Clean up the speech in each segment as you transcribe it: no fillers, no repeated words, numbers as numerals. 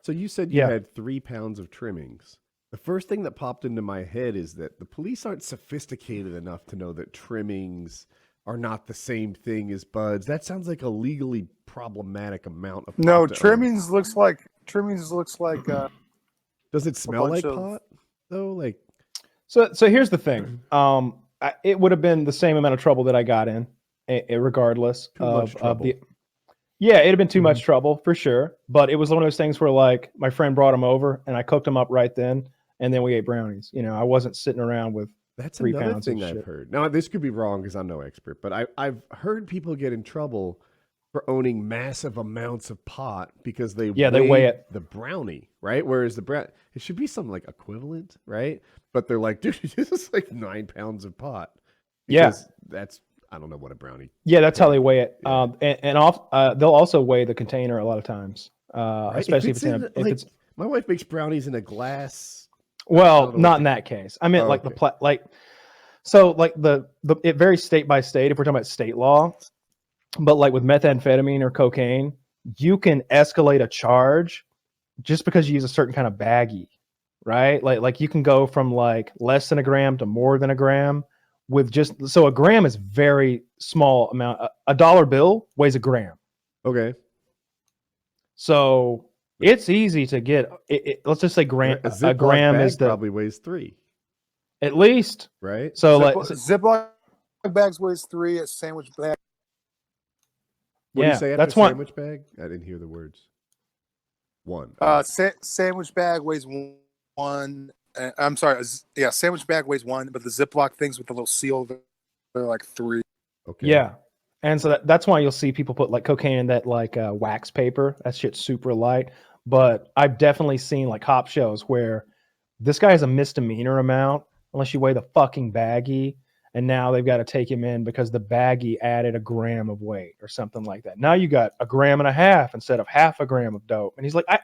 So you said you had 3 pounds of trimmings. The first thing that popped into my head is that the police aren't sophisticated enough to know that trimmings are not the same thing as buds. That sounds like a legally problematic amount of pot. No, trimmings looks like Does it smell like pot though? Like so here's the thing. It would have been the same amount of trouble that I got in, regardless of the. Yeah, it'd have been too much trouble for sure. But it was one of those things where like my friend brought him over and I cooked him up right then, and then we ate brownies. You know, I wasn't sitting around with. That's 3 another pounds thing of I've shit. heard. Now this could be wrong because I'm no expert, but I've heard people get in trouble for owning massive amounts of pot because they weigh it. The brownie, right? Whereas it should be something like equivalent, right? But they're like, dude, this is like 9 pounds of pot. Because that's, I don't know what a brownie. Yeah, that's how they weigh it. Yeah. They'll also weigh the container a lot of times, right? Especially if it's my wife makes brownies in a glass. Well, not in that case. I meant it varies state by state if we're talking about state law. But like with methamphetamine or cocaine, you can escalate a charge just because you use a certain kind of baggie, right? Like you can go from like less than a gram to more than a gram with so a gram is very small amount. A dollar bill weighs a gram. Okay. So it's easy to get. Let's just say a gram is probably weighs 3. At least, right? So Ziploc bags weighs 3. A sandwich bag. What do you say after sandwich bag? I didn't hear the words. 1. Sandwich bag weighs 1. I'm sorry. Yeah, sandwich bag weighs 1, but the Ziploc things with the little seal, they're like 3. Okay. Yeah. And so that's why you'll see people put like cocaine in that like wax paper. That shit's super light. But I've definitely seen like cop shows where this guy has a misdemeanor amount unless you weigh the fucking baggie. And now they've got to take him in because the baggie added a gram of weight or something like that. Now you got 1.5 grams instead of 0.5 grams of dope. And he's like, I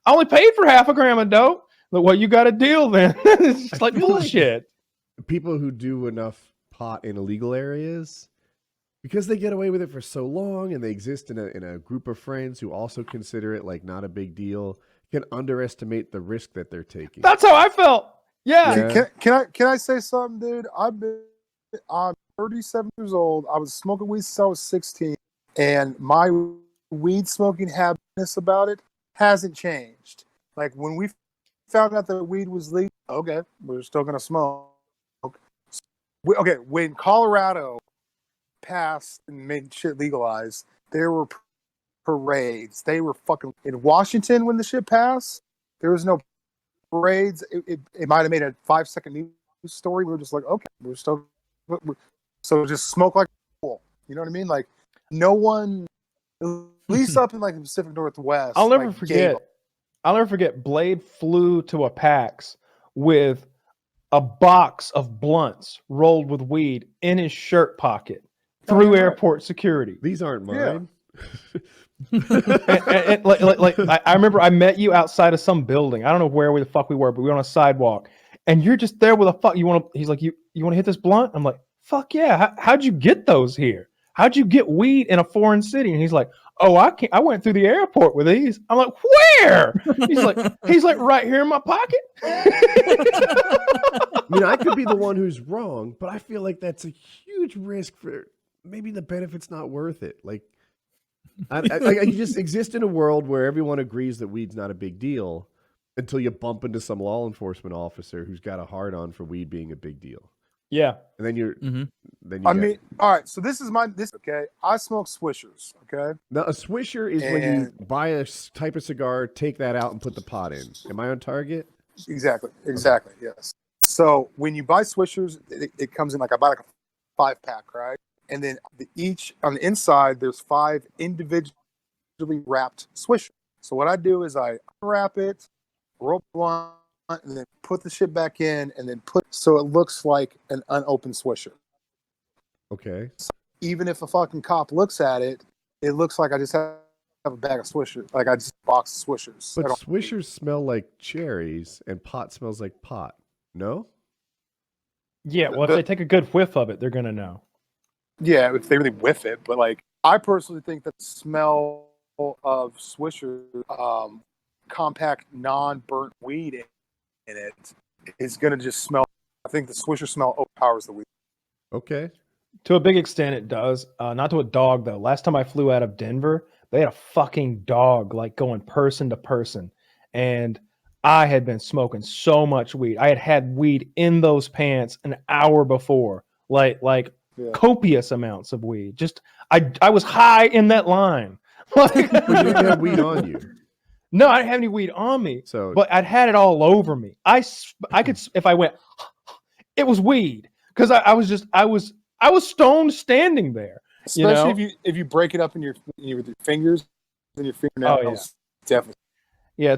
only paid for 0.5 grams of dope. But well, you got a deal then. It's just like bullshit. Like people who do enough pot in illegal areas, because they get away with it for so long and they exist in a group of friends who also consider it like not a big deal, can underestimate the risk that they're taking. That's how I felt. Yeah. Can I say something, dude? I'm 37 years old. I was smoking weed since I was 16, and my weed smoking habits about it hasn't changed. Like when we found out that weed was legal, okay, we're still gonna smoke. When Colorado passed and made shit legalized, there were parades. They were fucking in Washington when the shit passed. There was no parades. It might have made a 5-second news story. We were just like, okay, so just smoke like cool. You know what I mean? Like no one, at least up in like the Pacific Northwest. I'll never forget. Blade flew to a PAX with a box of blunts rolled with weed in his shirt pocket through airport security. These aren't mine. I remember I met you outside of some building. I don't know where the fuck we were, but we were on a sidewalk, and you're just there with a fuck. He's like, you want to hit this blunt? I'm like, fuck yeah. How'd you get those here? How'd you get weed in a foreign city? And he's like, oh, I went through the airport with these. I'm like, where? He's like right here in my pocket. I could be the one who's wrong, but I feel like that's a huge risk for maybe the benefit's not worth it. Like, you just exist in a world where everyone agrees that weed's not a big deal until you bump into some law enforcement officer who's got a hard on for weed being a big deal. Yeah. And then all right. So this is okay. I smoke Swishers. Okay. Now a Swisher is when you buy a type of cigar, take that out and put the pot in. Am I on target? Exactly. Okay. Yes. So when you buy Swishers, it comes in like I buy like a 5-pack, right? And then each on the inside, there's 5 individually wrapped Swishers. So what I do is I unwrap it, roll one, and then put the shit back in, and then so it looks like an unopened Swisher. Okay. So even if a fucking cop looks at it, it looks like I just have a bag of Swishers, like I just box of Swishers. But Swishers smell like cherries, and pot smells like pot. No? Yeah, well, if they take a good whiff of it, they're going to know. Yeah, if they really whiff it. But, like, I personally think that the smell of Swisher compact non-burnt weed in it is going to just smell. I think the Swisher smell overpowers the weed. Okay. To a big extent, it does. Not to a dog though. Last time I flew out of Denver, they had a fucking dog like going person to person, and I had been smoking so much weed. I had had weed in those pants an hour before, like Yeah. copious amounts of weed. Just I was high in that line. Like, But you didn't have weed on you. no, I didn't have any weed on me, So but I'd had it all over me. I could, if I went, it was weed because I was stoned standing there. Especially if you break it up with your fingers and your fingernails. Oh, yeah. Definitely. Yeah,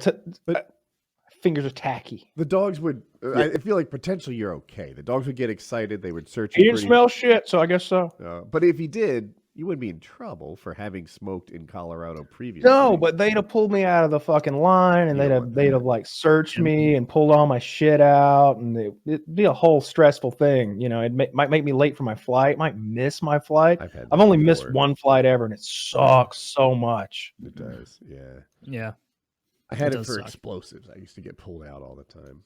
fingers are tacky. the dogs would. I feel like potentially you're okay. The dogs would get excited. They would search He you. didn't smell shit, so I guess so. But if he did, you wouldn't be in trouble for having smoked in Colorado previously. No, but they'd have pulled me out of the fucking line, and You don't want they'd have like searched me and pulled all my shit out, and it'd be a whole stressful thing. It might make me late for my flight, might miss my flight. I've only missed one flight ever, and it sucks so much. It does, yeah. Yeah. I had it does for suck. explosives. I used to get pulled out all the time.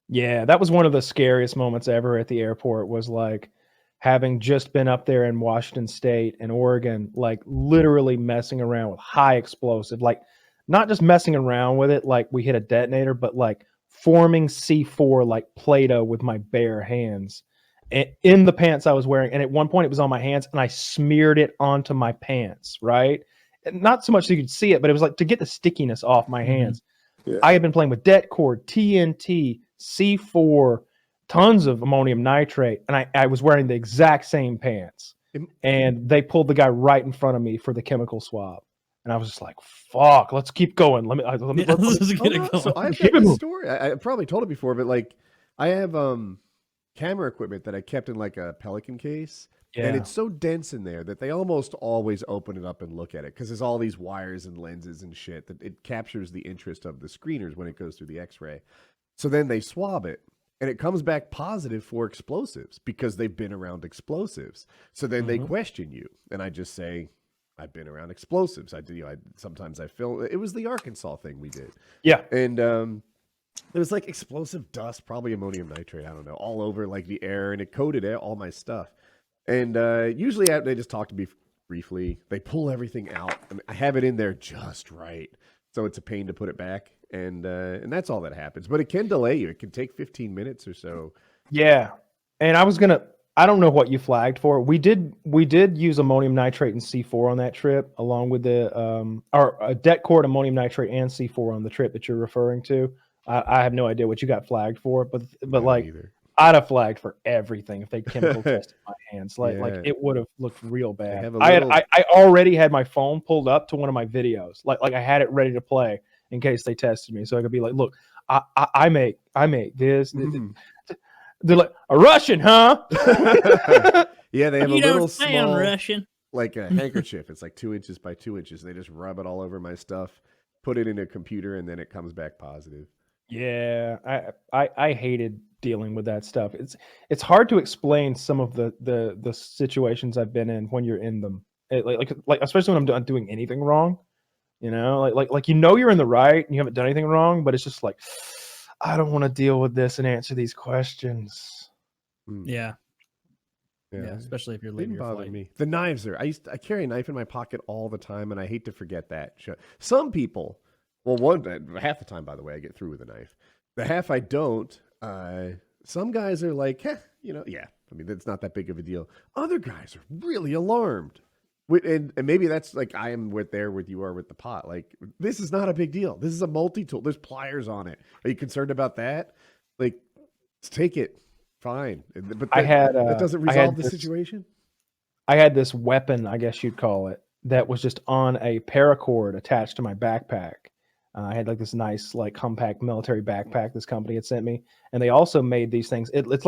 Yeah, that was one of the scariest moments ever at the airport. Was like having just been up there in Washington State and Oregon, like literally messing around with high explosive, like not just messing around with it, like we hit a detonator, but like forming C4 like Play-Doh with my bare hands in the pants I was wearing. And at one point it was on my hands and I smeared it onto my pants, right? And not so much so you could see it, but it was like to get the stickiness off my hands. Yeah. I had been playing with det cord, TNT, C4, tons of ammonium nitrate, and I was wearing the exact same pants. And they pulled the guy right in front of me for the chemical swab. And I was just like, fuck, let's keep going. Let me Let's get it So going. I've Keep got it this moving. story. I probably told it before, but like I have camera equipment that I kept in like a Pelican case. And it's so dense in there that they almost always open it up and look at it because there's all these wires and lenses and shit that it captures the interest of the screeners when it goes through the X-ray. So then they swab it and it comes back positive for explosives because they've been around explosives. So then they question you. And I just say, I've been around explosives. Sometimes I film. It was the Arkansas thing we did. Yeah. And there was like explosive dust, probably ammonium nitrate, I don't know, all over like the air, and it coated all my stuff. And usually they just talk to me briefly. They pull everything out. I have it in there just right, so it's a pain to put it back. And that's all that happens. But it can delay you. It can take 15 minutes or so. Yeah. And I don't know what you flagged for. We did use ammonium nitrate and C4 on that trip, along with the or det cord, ammonium nitrate, and C4 on the trip that you're referring to. I have no idea what you got flagged for, but like Either. I'd have flagged for everything if they chemical tested my hands. Like Yeah. it would have looked real bad. have a I little- already had my phone pulled up to one of my videos. Like I had it ready to play in case they tested me, so I could be like, look, I make this. Mhm. They're like, a Russian, huh? Yeah, they have You a don't little sound small, Russian. like a handkerchief. It's like 2 inches by 2 inches. They just rub it all over my stuff, put it in a computer, and then it comes back positive. Yeah, I hated dealing with that stuff. It's hard to explain some of the situations I've been in when you're in them. Like especially when I'm not doing anything wrong. Like you're in the right and you haven't done anything wrong, but it's just like I don't want to deal with this and answer these questions. Yeah. Yeah. Especially if you're late Didn't your bother flight. me. The knives are. I carry a knife in my pocket all the time, and I hate to forget that. Some people, half the time, by the way, I get through with a knife. The half I don't. Some guys are like, yeah. I mean, that's not that big of a deal. Other guys are really alarmed, and maybe that's like I am with you are with the pot. Like, this is not a big deal. This is a multi-tool. There's pliers on it. Are you concerned about that? Like, let's take it. Fine, but that doesn't resolve the situation. I had this weapon, I guess you'd call it, that was just on a paracord attached to my backpack. I had like this nice, like compact military backpack this company had sent me, and they also made these things. It's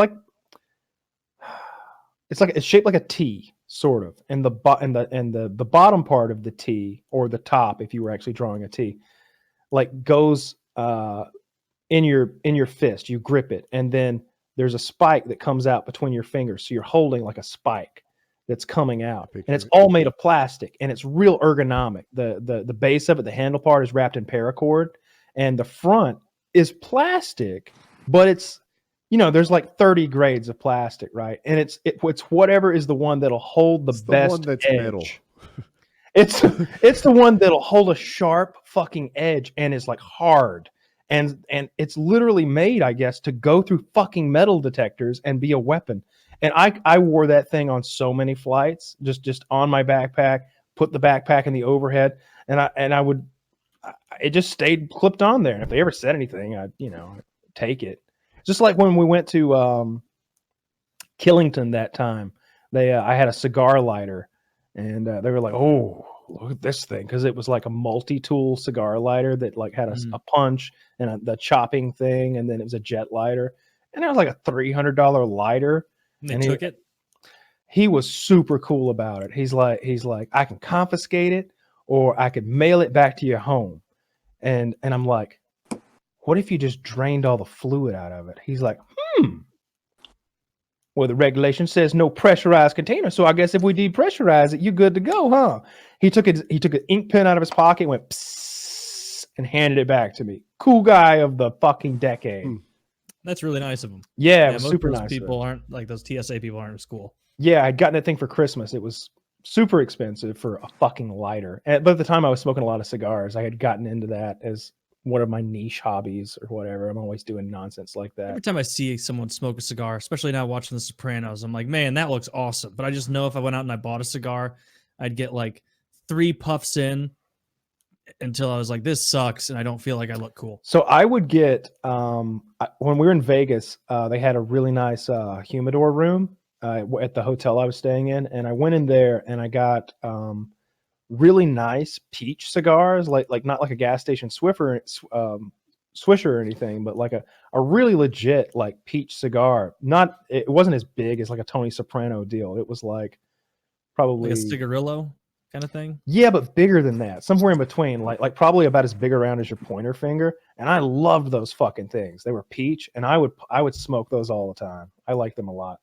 shaped like a T, sort of, and the bottom part of the T, or the top, if you were actually drawing a T, like goes in your fist. You grip it, and then there's a spike that comes out between your fingers, so you're holding like a spike. that's coming out, and it's Picture it. all made of plastic, and it's real ergonomic. The base of it, the handle part, is wrapped in paracord, and the front is plastic, but it's, you know, there's like 30 grades of plastic, right? And it's whatever is the one that'll hold the It's the best one that's edge. metal. It's the one that'll hold a sharp fucking edge and is like hard. And it's literally made, I guess, to go through fucking metal detectors and be a weapon. And I wore that thing on so many flights, just on my backpack, put the backpack in the overhead, and it just stayed clipped on there. And if they ever said anything, I'd take it. Just like when we went to Killington that time, I had a cigar lighter, and they were like, "Oh, look at this thing," because it was like a multi-tool cigar lighter that like had a punch and the chopping thing, and then it was a jet lighter, and it was like a $300 lighter. And they took it. He was super cool about it. He's like, I can confiscate it, or I could mail it back to your home. And I'm like, what if you just drained all the fluid out of it? He's like, well, the regulation says no pressurized container, so I guess if we depressurize it, you're good to go, huh? He took an ink pen out of his pocket, went psst, and handed it back to me. Cool guy of the fucking decade. That's really nice of him. Yeah, it was most super of those nice. People aren't like those TSA people aren't in school. Yeah, I'd gotten that thing for Christmas. It was super expensive for a fucking lighter. But at the time, I was smoking a lot of cigars. I had gotten into that as one of my niche hobbies or whatever. I'm always doing nonsense like that. Every time I see someone smoke a cigar, especially now watching The Sopranos, I'm like, man, that looks awesome. But I just know if I went out and I bought a cigar, I'd get like 3 puffs in until I was like, this sucks, and I don't feel like I look cool. So I would get, when we were in Vegas, they had a really nice humidor room at the hotel I was staying in, and I went in there and I got really nice peach cigars, like not like a gas station Swisher or anything, but like a really legit like peach cigar. It wasn't as big as like a Tony Soprano deal. It was like probably Like a cigarillo kind of thing. Yeah, but bigger than that, somewhere in between, like probably about as big around as your pointer finger. And I loved those fucking things. They were peach, and I would smoke those all the time. I liked them a lot.